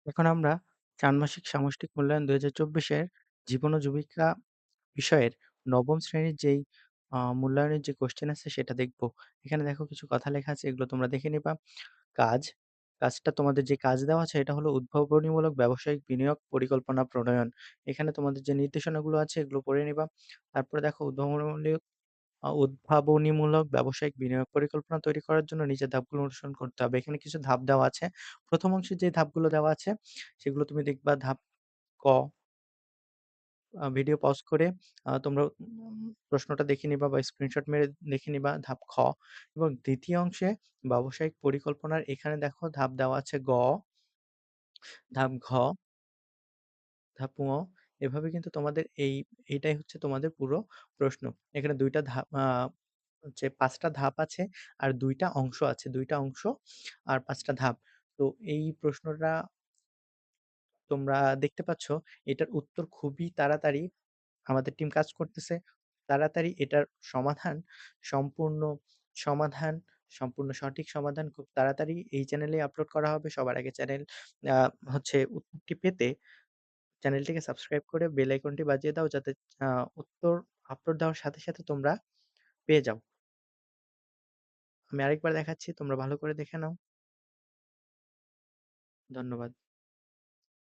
এখন আমরা ষান্মাসিক সামষ্টিক মূল্যায়ন ২০২৪ এর জীবন ও জীবিকা বিষয়ের ৯ম শ্রেণীর যেই মূল্যায়নের যে কোয়েশ্চেন আছে সেটা দেখব। এখানে দেখো কিছু কথা লেখা আছে, এগুলো তোমরা দেখে নিবা। কাজ, কাজটা তোমাদের যে কাজ দেওয়া আছে এটা হলো উদ্ভাবনীমূলক ব্যবসায়িক বিনিয়োগ পরিকল্পনা প্রণয়ন। এখানে তোমাদের যে নির্দেশনাগুলো আছে এগুলো পড়ে নিবা। তারপরে দেখো উদ্ভাবনীমূলক ব্যবসায়িক বিনিয়োগ পরিকল্পনা তৈরি করার জন্য নিচের ধাপগুলো অনুসরণ করতে হবে। এখানে কিছু ধাপ দেওয়া আছে। ১ম অংশে যে ধাপগুলো দেওয়া আছে সেগুলো তুমি দেখবা ধাপ ক, ভিডিও পজ করে তোমরা প্রশ্নটা দেখে নিবা বা স্ক্রিনশট মেরে দেখে নিবা ধাপ খ, এবং ২য় অংশে ব্যবসায়িক পরিকল্পনার এখানে দেখো ধাপ দেওয়া আছে গ, ধাপ ঘ, ধাপ ঙ। এভাবে কিন্তু তোমাদের এইটাই হচ্ছে তোমাদের পুরো প্রশ্ন। এখানে ২ টা ধাপ হচ্ছে ৫ টা ধাপ আছে আর ২ টা অংশ আছে। ২ টা অংশ আর ৫ টা ধাপ। তো এই প্রশ্নটা তোমরা দেখতে পাচ্ছ, এটার উত্তর খুবই তাড়াতাড়ি আমাদের টিম কাজ করতেছে। তাড়াতাড়ি এটার সমাধান, সম্পূর্ণ সমাধান, সম্পূর্ণ সঠিক সমাধান খুব তাড়াতাড়ি এই চ্যানেলেই আপলোড করা হবে। সবার আগে আ উত্তরটি পেতে চ্যানেলটিকে সাবস্ক্রাইব করে বেল আইকনটি বাজিয়ে দাও, যাতে আ উত্তর আপলোড দেওয়ার সাথে, সাথে তোমরা পেয়ে যাও। আমি আরেকবার দেখাচ্ছি, তোমরা ভালো করে দেখে নাও। ধন্যবাদ।